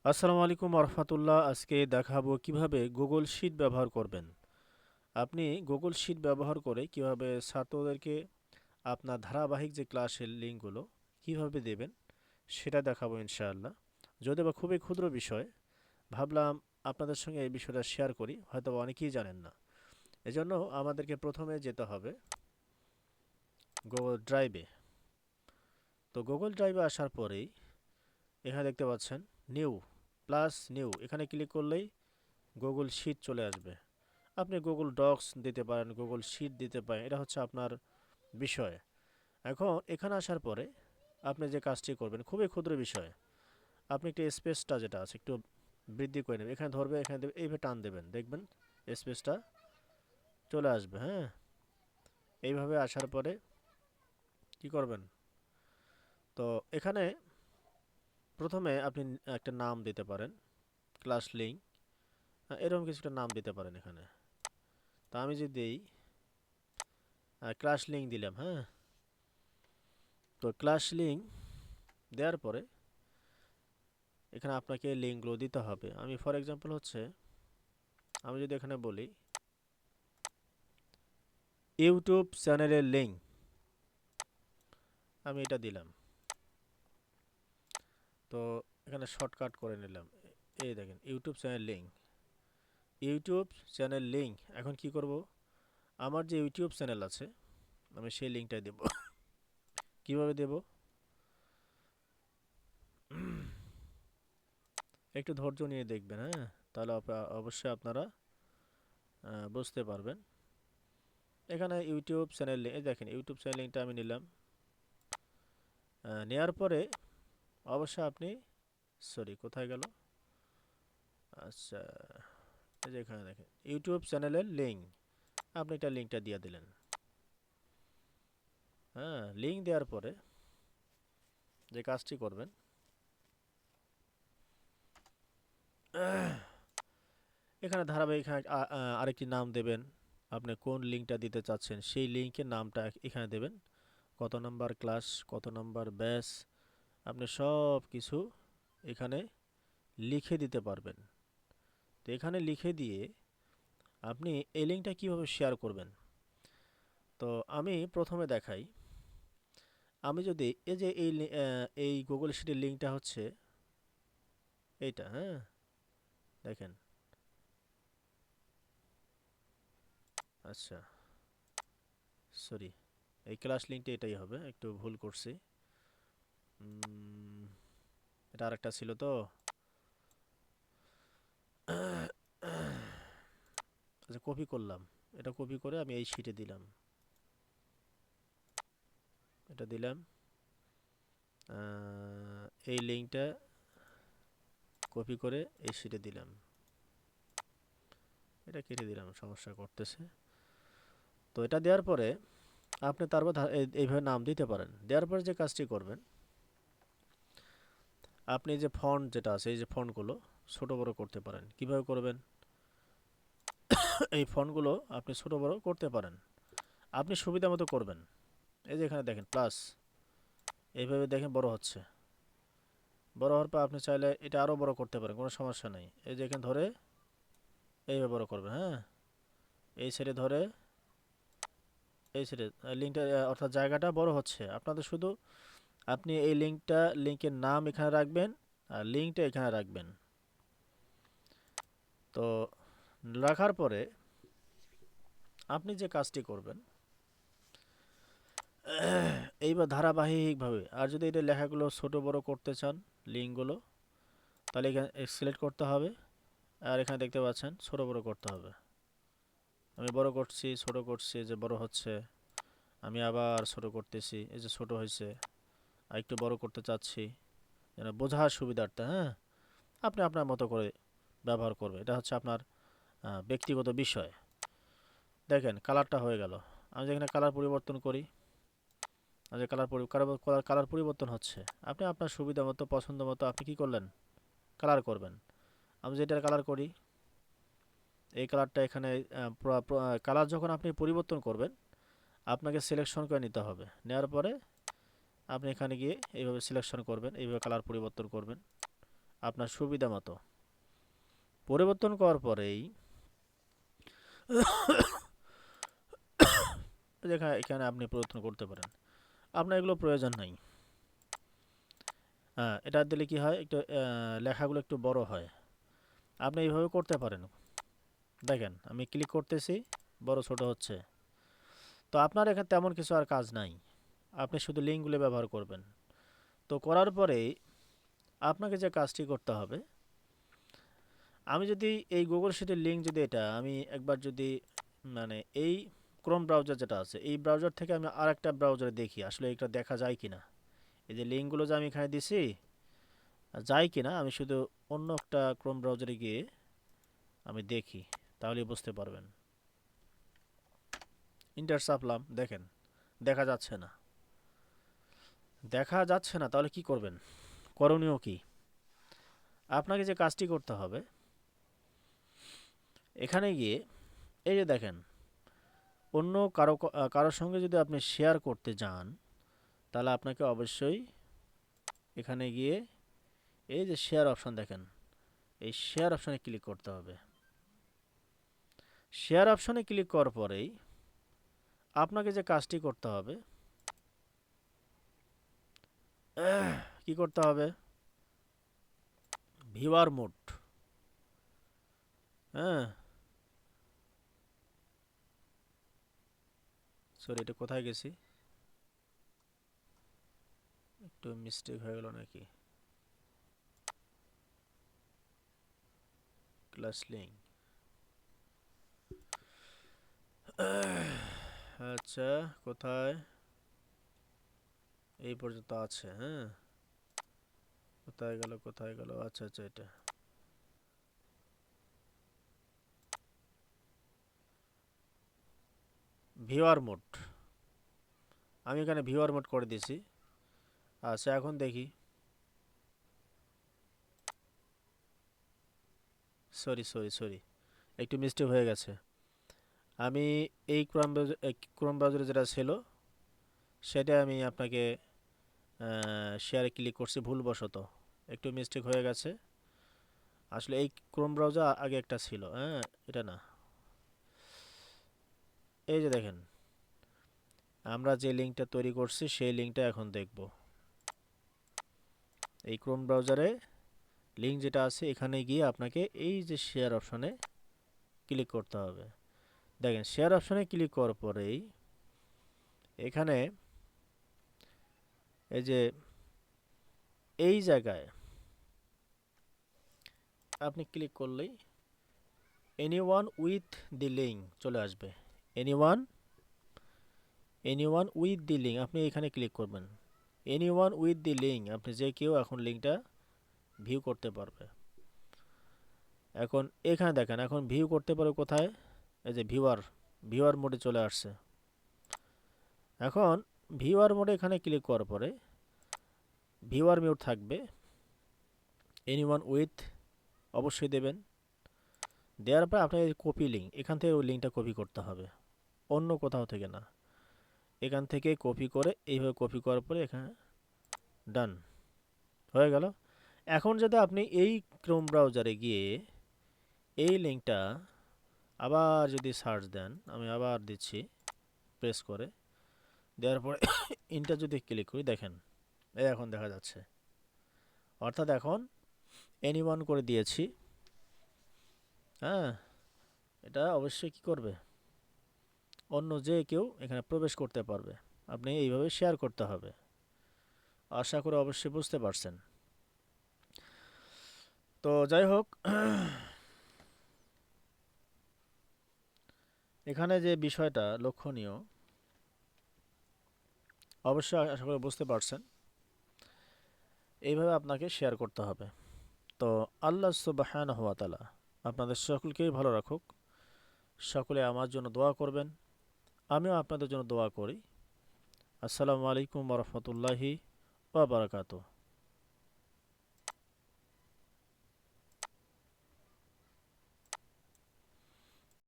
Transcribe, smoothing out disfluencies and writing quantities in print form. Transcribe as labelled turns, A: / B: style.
A: আসসালামু আলাইকুম রহমতুল্লাহ। আজকে দেখাবো কিভাবে গুগল শিট ব্যবহার করবেন। আপনি গুগল শিট ব্যবহার করে কিভাবে ছাত্রদেরকে আপনার ধারাবাহিক যে ক্লাসের লিঙ্কগুলো কিভাবে দেবেন সেটা দেখাবো ইনশাআল্লাহ। যদিও বা খুবই ক্ষুদ্র বিষয়, ভাবলাম আপনাদের সঙ্গে এই বিষয়টা শেয়ার করি, হয়তো অনেকেই জানেন না। এজন্য আমাদেরকে প্রথমে যেতে হবে গুগল ড্রাইভে। তো গুগল ড্রাইভে আসার পরেই এখানে দেখতে পাচ্ছেন নিউ প্লাস নিউ, এখানে ক্লিক করলেই গুগল শিট চলে আসবে। আপনি গুগল ডক্স দিতে পারেন, গুগল শিট দিতে পারেন, এটা হচ্ছে আপনার বিষয়। এখন এখানে আসার পরে আপনি যে কাজটি করবেন খুবই ক্ষুদ্র বিষয়। আপনি একটু স্পেসটা যেটা আছে একটু বৃদ্ধি করে নেবেন, এখানে ধরবে, এখানে দেবে, এইভাবে টান দেবেন, দেখবেন স্পেসটা চলে আসবে। হ্যাঁ, এইভাবে আসার পরে কি করবেন, তো এখানে প্রথমে আপনি একটা নাম দিতে পারেন, ক্লাস লিঙ্ক, এরকম কিছু একটা নাম দিতে পারেন এখানে। তো আমি যদি দিই ক্লাস লিঙ্ক দিলাম। হ্যাঁ, তো ক্লাস লিঙ্ক দেওয়ার পরে এখানে আপনাকে লিঙ্কগুলো দিতে হবে। আমি ফর এক্সাম্পল হচ্ছে আমি যদি এখানে বলি ইউটিউব চ্যানেলের লিঙ্ক, আমি এটা দিলাম। তো এখানে শর্টকাট করে নিলাম, এই দেখেন YouTube channel link, YouTube channel link. এখন কি করব, আমার যে ইউটিউব চ্যানেল আছে আমি সেই লিঙ্কটাই দেব। কিভাবে দেব, একটু ধৈর্য নিয়ে দেখবেন। হ্যাঁ, তাহলে অবশ্যই আপনারা বুঝতে পারবেন। এখানে ইউটিউব চ্যানেল লিঙ্ক, এই দেখেন ইউটিউব চ্যানেল লিঙ্কটা আমি নিলাম। নেয়ার পরে অবশ্যই আপনি, সরি কোথায় গেল, আচ্ছা এই যে এখানে দেখেন ইউটিউব চ্যানেলের লিঙ্ক, আপনি এটা লিঙ্কটা দিয়ে দিলেন। হ্যাঁ, লিঙ্ক দেওয়ার পরে যে কাজটি করবেন, এখানে ধারাবাহিক আরেকটি নাম দেবেন। আপনি কোন লিঙ্কটা দিতে চাচ্ছেন সেই লিঙ্কের নামটা এখানে দেবেন, কত নাম্বার ক্লাস, কত নাম্বার ব্যাচ, আপনি সব কিছু এখানে লিখে দিতে পারবেন। তো এখানে লিখে দিয়ে আপনি এই লিঙ্কটা কীভাবে শেয়ার করবেন, তো আমি প্রথমে দেখাই। আমি যদি এই যে এই গুগল শিটের লিঙ্কটা হচ্ছে এইটা। হ্যাঁ, দেখেন, আচ্ছা সরি, এই ক্লাস লিঙ্কটা এটাই হবে, একটু ভুল করছি। এটা আরেকটা ছিল তো। আচ্ছা, কপি করলাম, এটা কপি করে আমি এই শিটে দিলাম, এটা দিলাম। এই লিঙ্কটা কপি করে এই শিটে দিলাম, এটা কেটে দিলাম, সমস্যা করতেছে। তো এটা দেওয়ার পরে আপনি তারপর এইভাবে নাম দিতে পারেন। দেওয়ার পরে যে কাজটি করবেন, আপনি যে ফন্ট যেটা আছে এই যে ফন্টগুলো ছোট বড় করতে পারেন। কিভাবে করবেন, এই ফন্টগুলো আপনি ছোট বড় করতে পারেন, আপনি সুবিধা মতো করবেন। এই যে এখানে দেখেন প্লাস, এইভাবে দেখেন বড় হচ্ছে। বড় হওয়ার পর আপনি চাইলে এটা আরও বড় করতে পারেন, কোনো সমস্যা নেই। এই যে এখানে ধরে এইভাবে বড় করবেন। হ্যাঁ, এই সাইডে ধরে এই সাইডে লিঙ্কটা, অর্থাৎ জায়গাটা বড় হচ্ছে আপনাদের। শুধু আপনি এই লিঙ্কের নাম এখানে রাখবেন আর লিঙ্কটা এখানে রাখবেন। তো রাখার পরে আপনি যে কাজটি করবেন, এইবার ধারাবাহিকভাবে, আর যদি এটা লেখাগুলো ছোট বড় করতে চান লিঙ্কগুলো, তাহলে এখানে সিলেক্ট করতে হবে, আর এখানে দেখতে পাচ্ছেন ছোট বড় করতে হবে। আমি বড় করছি, ছোট করছি, যে বড় হচ্ছে, আমি আবার ছোট করতেছি, এই যে ছোট হয়েছে, আর একটু বড় করতে চাচ্ছি যেন বোঝার সুবিধার্থে। হ্যাঁ, আপনি আপনার মতো করে ব্যবহার করবে, এটা হচ্ছে আপনার ব্যক্তিগত বিষয়। দেখেন কালারটা হয়ে গেল। আমি যেখানে কালার পরিবর্তন করি, যে কালার পরিবর্তন হচ্ছে, আপনি আপনার সুবিধা মতো পছন্দ মতো আপনি কি করলেন, কালার করবেন। আমি যেটা কালার করি, এই কালারটা এখানে কালার যখন আপনি পরিবর্তন করবেন আপনাকে সিলেকশন করে নিতে হবে। নেওয়ার পরে আপনি এখানে গিয়ে এইভাবে সিলেকশন করবেন, এইভাবে কালার পরিবর্তন করবেন। আপনার সুবিধা মতো। পরিবর্তন করার পরেই এখানে আপনি পরিবর্তন করতে পারেন। আপনার এগুলো প্রয়োজন নাই। হ্যাঁ, এটা দিলে কি হয়, একটু লেখাগুলো একটু বড় হয়। আপনি এইভাবে করতে পারেন। দেখেন আমি ক্লিক করতেছি, বড় ছোট হচ্ছে। তো আপনার এখানে তেমন কিছু আর কাজ নাই, আপনি শুধু লিঙ্কগুলো ব্যবহার করবেন। তো করার পরে আপনাকে যে কাজটি করতে হবে, আমি যদি এই গুগল শিটের লিঙ্ক যদি এটা আমি একবার যদি মানে এই ক্রোম ব্রাউজার যেটা আছে এই ব্রাউজার থেকে আমি আর একটা ব্রাউজারে দেখি আসলে এটা দেখা যায় কিনা। এই যে লিঙ্কগুলো যে আমি এখানে দিছি যায় কিনা, আমি শুধু অন্য একটা ক্রোম ব্রাউজারে গিয়ে আমি দেখি, তাহলেই বুঝতে পারবেন। ইন্টার চাপলাম, দেখেন দেখা যাচ্ছে না। দেখা যাচ্ছে না, তাহলে কি করবেন? করণীয় কি? আপনাকে যে কাজটি করতে হবে, এখানে গিয়ে এই যে দেখেন অন্য কারোর সঙ্গে যদি আপনি শেয়ার করতে যান, তাহলে আপনাকে অবশ্যই এখানে গিয়ে এই যে শেয়ার অপশন দেখেন, এই শেয়ার অপশনে ক্লিক করতে হবে। শেয়ার অপশনে ক্লিক করার পরেই আপনাকে যে কাজটি করতে হবে, কি করতে হবে, ভিউয়ার মোড। হ্যাঁ, সরি, এটা কোথায় গেছি, একটু মিস্টেক হয়ে গেল নাকি। ক্লাস লিঙ্ক, আচ্ছা কোথায়, এই পর্যন্ত আছে। হ্যাঁ, কোথায় গেল কোথায় গেল, আচ্ছা আচ্ছা, এটা ভিউয়ার মোড। আমি এখানে ভিউয়ার মোড করে দিয়েছি। আচ্ছা এখন দেখি, সরি সরি সরি, একটু মিস্টেক হয়ে গেছে। আমি এই ক্রোম ব্রাউজারে যেটা ছিল সেটা আমি আপনাকে শেয়ারে ক্লিক করছি ভুলবশত, একটু মিস্টেক হয়ে গেছে। আসলে এই ক্রোম ব্রাউজার আগে একটা ছিল, হ্যাঁ এটা না। এই যে দেখেন আমরা যে লিঙ্কটা তৈরি করছি সেই লিঙ্কটা এখন দেখব। এই ক্রোম ব্রাউজারে লিঙ্ক যেটা আছে এখানে গিয়ে আপনাকে এই যে শেয়ার অপশনে ক্লিক করতে হবে। দেখেন শেয়ার অপশনে ক্লিক করার পরেই এখানে এই যে এই জায়গায় আপনি ক্লিক করলেই এনিওয়ান উইথ দি লিঙ্ক চলে আসবে। Anyone anyone with the link আপনি এখানে ক্লিক করবেন। এনিওয়ান উইথ দি লিঙ্ক, আপনি যে কেউ এখন লিঙ্কটা ভিউ করতে পারবে। এখন এখানে দেখেন এখন ভিউ করতে পারবে কোথায়, এই যে ভিউয়ার মোডে চলে আসছে। এখন ভিউয়ার মোডে এখানে ক্লিক করার পরে ভিউয়ার মিউট থাকবে, এনিওয়ান উইথ অবশ্যই দেবেন। দেওয়ার পর আপনার কপি লিঙ্ক, এখান থেকে ওই লিঙ্কটা কপি করতে হবে, অন্য কোথাও থেকে না। এখান থেকে কপি করে এইভাবে কপি করার পরে এখানে ডান হয়ে গেল। এখন যদি আপনি এই ক্রোম ব্রাউজারে গিয়ে এই লিঙ্কটা আবার যদি সার্চ দেন, আমি আবার দিচ্ছি প্রেস করে, দেওয়ার পরে ইন্টার যদি ক্লিক করি দেখেন এই এখন দেখা যাচ্ছে। অর্থাৎ এখন এনিওয়ান করে দিয়েছি। হ্যাঁ, এটা অবশ্যই কি করবে, অন্য যে কেউ এখানে প্রবেশ করতে পারবে। আপনি এইভাবে শেয়ার করতে হবে। আশা করি অবশ্যই বুঝতে পারছেন। তো যাই হোক, এখানে যে বিষয়টা লক্ষণীয়, অবশ্যই আশা করি বুঝতে পারছেন। এইভাবে আপনাকে শেয়ার করতে হবে। তো আল্লাহ সুবহানাহু ওয়া তাআলা আপনাদের সকলকেই ভালো রাখুক। সকলে আমার জন্য দোয়া করবেন, আমিও আপনাদের জন্য দোয়া করি। আসসালামু আলাইকুম ওয়া রাহমাতুল্লাহি ওয়া বারাকাতুহু।